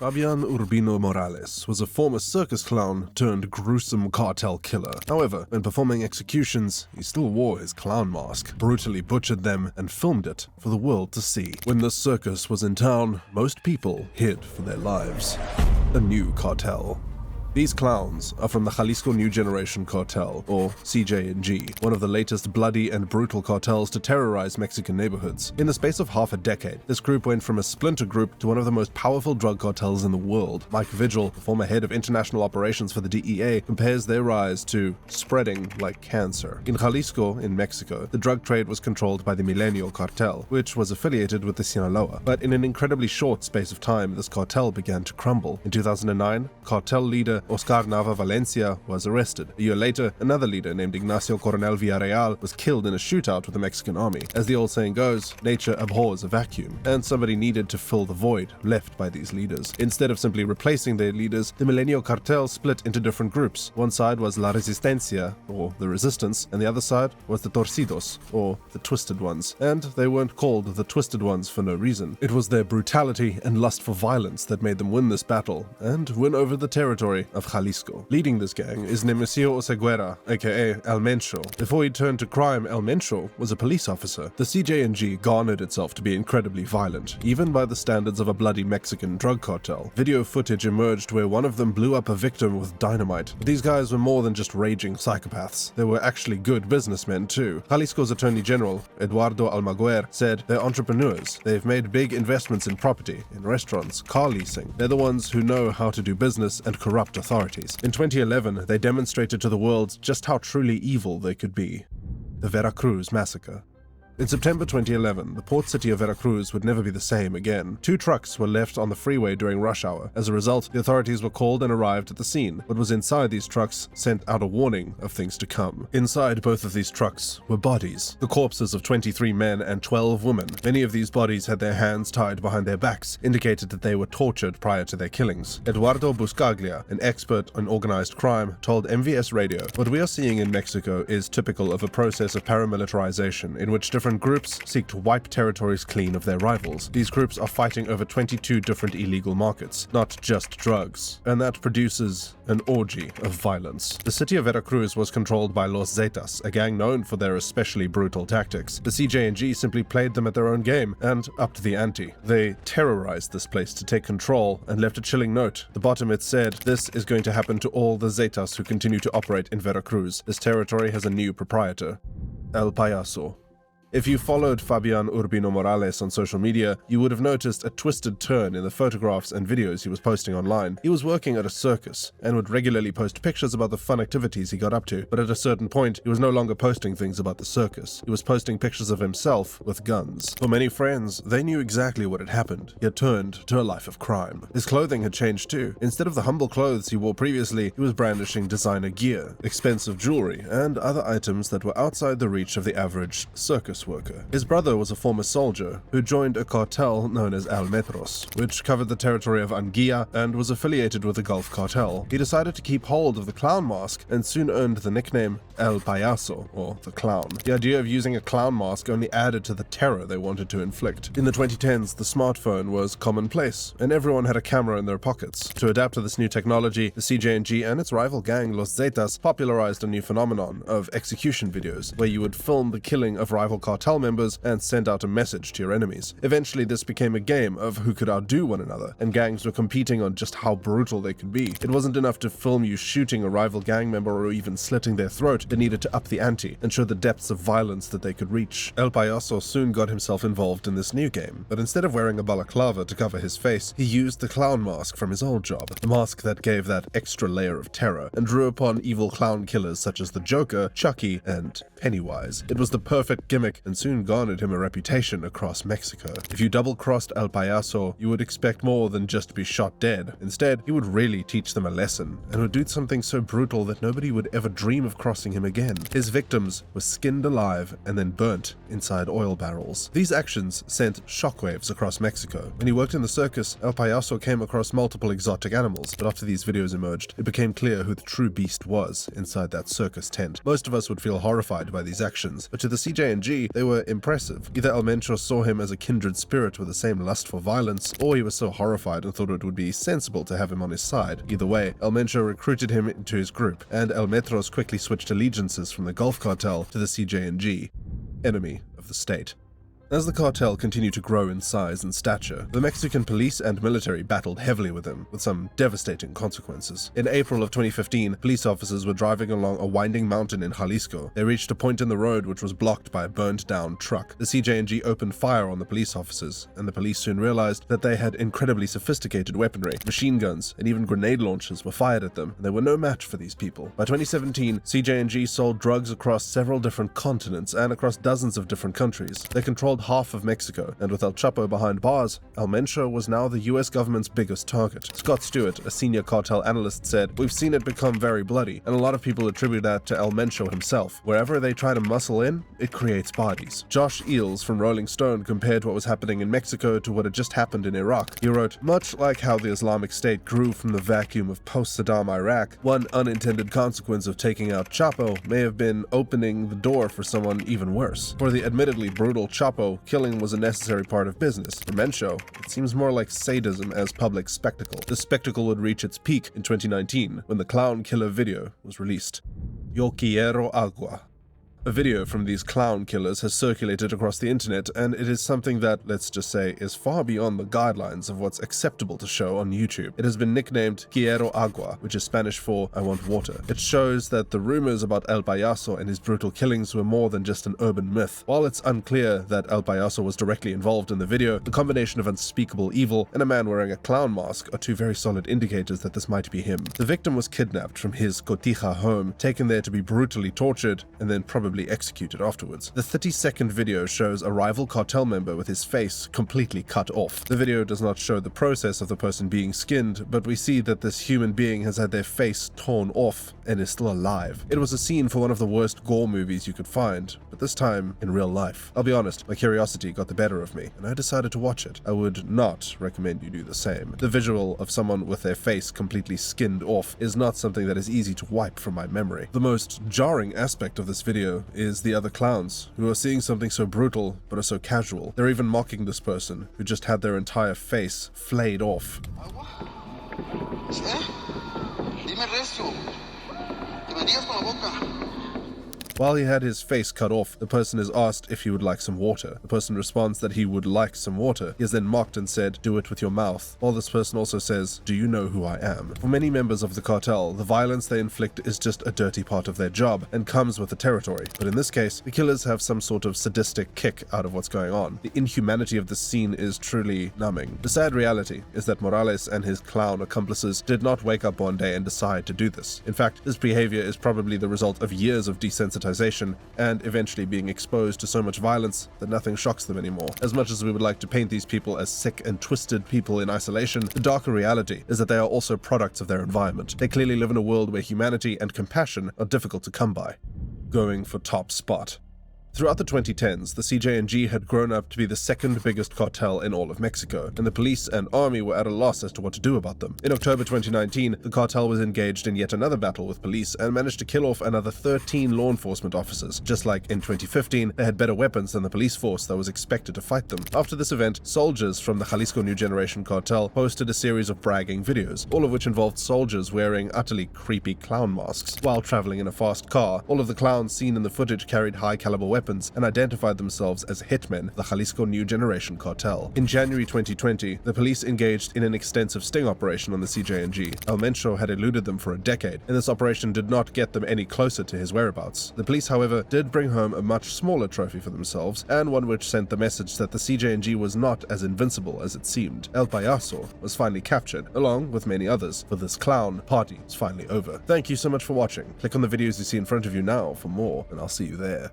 Fabian Urbino Morales was a former circus clown turned gruesome cartel killer. However, when performing executions, he still wore his clown mask, brutally butchered them, and filmed it for the world to see. When the circus was in town, most people hid for their lives. A new cartel. These clowns are from the Jalisco New Generation Cartel, or CJ&G, one of the latest bloody and brutal cartels to terrorize Mexican neighborhoods. In the space of half a decade, this group went from a splinter group to one of the most powerful drug cartels in the world. Mike Vigil, the former head of international operations for the DEA, compares their rise to spreading like cancer. In Jalisco, in Mexico, the drug trade was controlled by the Milenio Cartel, which was affiliated with the Sinaloa. But in an incredibly short space of time, this cartel began to crumble. In 2009, cartel leader Oscar Nava Valencia was arrested. A year later, another leader named Ignacio Coronel Villarreal was killed in a shootout with the Mexican army. As the old saying goes, nature abhors a vacuum, and somebody needed to fill the void left by these leaders. Instead of simply replacing their leaders, the Milenio Cartel split into different groups. One side was La Resistencia, or the Resistance, and the other side was the Torcidos, or the Twisted Ones. And they weren't called the Twisted Ones for no reason. It was their brutality and lust for violence that made them win this battle, and win over the territory of Jalisco. Leading this gang is Nemesio Oseguera, aka El Mencho. Before he turned to crime, El Mencho was a police officer. The CJ&G garnered itself to be incredibly violent, even by the standards of a bloody Mexican drug cartel. Video footage emerged where one of them blew up a victim with dynamite. But these guys were more than just raging psychopaths. They were actually good businessmen too. Jalisco's Attorney General, Eduardo Almaguer, said they're entrepreneurs. They've made big investments in property, in restaurants, car leasing. They're the ones who know how to do business and corrupt authorities. In 2011, they demonstrated to the world just how truly evil they could be. The Veracruz Massacre. In September 2011, the port city of Veracruz would never be the same again. 2 trucks were left on the freeway during rush hour. As a result, the authorities were called and arrived at the scene. What was inside these trucks sent out a warning of things to come. Inside both of these trucks were bodies, the corpses of 23 men and 12 women. Many of these bodies had their hands tied behind their backs, indicated that they were tortured prior to their killings. Eduardo Buscaglia, an expert on organized crime, told MVS Radio, "What we are seeing in Mexico is typical of a process of paramilitarization in which different groups seek to wipe territories clean of their rivals. These groups are fighting over 22 different illegal markets, not just drugs, and that produces an orgy of violence." The city of Veracruz was controlled by Los Zetas, a gang known for their especially brutal tactics. The CJ&G simply played them at their own game and upped the ante. They terrorized this place to take control and left a chilling note. At the bottom it said, "This is going to happen to all the Zetas who continue to operate in Veracruz. This territory has a new proprietor, El Payaso." If you followed Fabian Urbino Morales on social media, you would have noticed a twisted turn in the photographs and videos he was posting online. He was working at a circus and would regularly post pictures about the fun activities he got up to, but at a certain point, he was no longer posting things about the circus. He was posting pictures of himself with guns. For many friends, they knew exactly what had happened. He had turned to a life of crime. His clothing had changed too. Instead of the humble clothes he wore previously, he was brandishing designer gear, expensive jewelry, and other items that were outside the reach of the average circus worker. His brother was a former soldier who joined a cartel known as Almetros, which covered the territory of Anguilla and was affiliated with the Gulf Cartel. He decided to keep hold of the clown mask and soon earned the nickname El Payaso, or the Clown. The idea of using a clown mask only added to the terror they wanted to inflict. In the 2010s, the smartphone was commonplace, and everyone had a camera in their pockets. To adapt to this new technology, the CJ&G and its rival gang Los Zetas popularized a new phenomenon of execution videos, where you would film the killing of rival cartel members and send out a message to your enemies. Eventually, this became a game of who could outdo one another, and gangs were competing on just how brutal they could be. It wasn't enough to film you shooting a rival gang member or even slitting their throat. They needed to up the ante and show the depths of violence that they could reach. El Payaso soon got himself involved in this new game, but instead of wearing a balaclava to cover his face, he used the clown mask from his old job, the mask that gave that extra layer of terror and drew upon evil clown killers such as the Joker, Chucky, and Pennywise. It was the perfect gimmick and soon garnered him a reputation across Mexico. If you double-crossed El Payaso, you would expect more than just to be shot dead. Instead, he would really teach them a lesson and would do something so brutal that nobody would ever dream of crossing him again. His victims were skinned alive and then burnt inside oil barrels. These actions sent shockwaves across Mexico. When he worked in the circus, El Payaso came across multiple exotic animals, but after these videos emerged, it became clear who the true beast was inside that circus tent. Most of us would feel horrified by these actions, but to the CJ&G, they were impressive. Either El Mencho saw him as a kindred spirit with the same lust for violence, or he was so horrified and thought it would be sensible to have him on his side. Either way, El Mencho recruited him into his group, and El Metros quickly switched allegiances from the Gulf Cartel to the CJ&G, enemy of the state. As the cartel continued to grow in size and stature, the Mexican police and military battled heavily with him, with some devastating consequences. In April of 2015, police officers were driving along a winding mountain in Jalisco. They reached a point in the road which was blocked by a burned-down truck. The CJ&G opened fire on the police officers, and the police soon realized that they had incredibly sophisticated weaponry. Machine guns and even grenade launchers were fired at them, and they were no match for these people. By 2017, CJ&G sold drugs across several different continents and across dozens of different countries. They controlled half of Mexico, and with El Chapo behind bars, El Mencho was now the US government's biggest target. Scott Stewart, a senior cartel analyst, said, "We've seen it become very bloody, and a lot of people attribute that to El Mencho himself. Wherever they try to muscle in, it creates bodies." Josh Eels from Rolling Stone compared what was happening in Mexico to what had just happened in Iraq. He wrote, "Much like how the Islamic State grew from the vacuum of post-Saddam Iraq, one unintended consequence of taking out Chapo may have been opening the door for someone even worse. For the admittedly brutal Chapo, killing was a necessary part of business. For Mencho, it seems more like sadism as public spectacle. The spectacle would reach its peak in 2019 when the clown killer video was released. Yo quiero agua. A video from these clown killers has circulated across the internet, and it is something that, let's just say, is far beyond the guidelines of what's acceptable to show on YouTube. It has been nicknamed Quiero Agua, which is Spanish for I want water. It shows that the rumors about El Payaso and his brutal killings were more than just an urban myth. While it's unclear that El Payaso was directly involved in the video, the combination of unspeakable evil and a man wearing a clown mask are two very solid indicators that this might be him. The victim was kidnapped from his Cotija home, taken there to be brutally tortured, and then probably executed afterwards. The 30-second video shows a rival cartel member with his face completely cut off. The video does not show the process of the person being skinned, but we see that this human being has had their face torn off and is still alive. It was a scene for one of the worst gore movies you could find, but this time in real life. I'll be honest, my curiosity got the better of me, and I decided to watch it. I would not recommend you do the same. The visual of someone with their face completely skinned off is not something that is easy to wipe from my memory. The most jarring aspect of this video is the other clowns, who are seeing something so brutal but are so casual. They're even mocking this person, who just had their entire face flayed off. While he had his face cut off, the person is asked if he would like some water. The person responds that he would like some water. He is then mocked and said, "Do it with your mouth." While this person also says, "Do you know who I am?" For many members of the cartel, the violence they inflict is just a dirty part of their job and comes with the territory. But in this case, the killers have some sort of sadistic kick out of what's going on. The inhumanity of this scene is truly numbing. The sad reality is that Morales and his clown accomplices did not wake up one day and decide to do this. In fact, this behavior is probably the result of years of desensitization and eventually being exposed to so much violence that nothing shocks them anymore. As much as we would like to paint these people as sick and twisted people in isolation, the darker reality is that they are also products of their environment. They clearly live in a world where humanity and compassion are difficult to come by. Going for top spot. Throughout the 2010s, the CJ&G had grown up to be the second biggest cartel in all of Mexico, and the police and army were at a loss as to what to do about them. In October 2019, the cartel was engaged in yet another battle with police and managed to kill off another 13 law enforcement officers. Just like in 2015, they had better weapons than the police force that was expected to fight them. After this event, soldiers from the Jalisco New Generation cartel posted a series of bragging videos, all of which involved soldiers wearing utterly creepy clown masks. While traveling in a fast car, all of the clowns seen in the footage carried high-caliber weapons and identified themselves as hitmen of the Jalisco New Generation cartel. In January 2020, the police engaged in an extensive sting operation on the CJ&G. El Mencho had eluded them for a decade, and this operation did not get them any closer to his whereabouts. The police, however, did bring home a much smaller trophy for themselves, and one which sent the message that the CJ&G was not as invincible as it seemed. El Payaso was finally captured, along with many others. For this clown, party is finally over. Thank you so much for watching. Click on the videos you see in front of you now for more, and I'll see you there.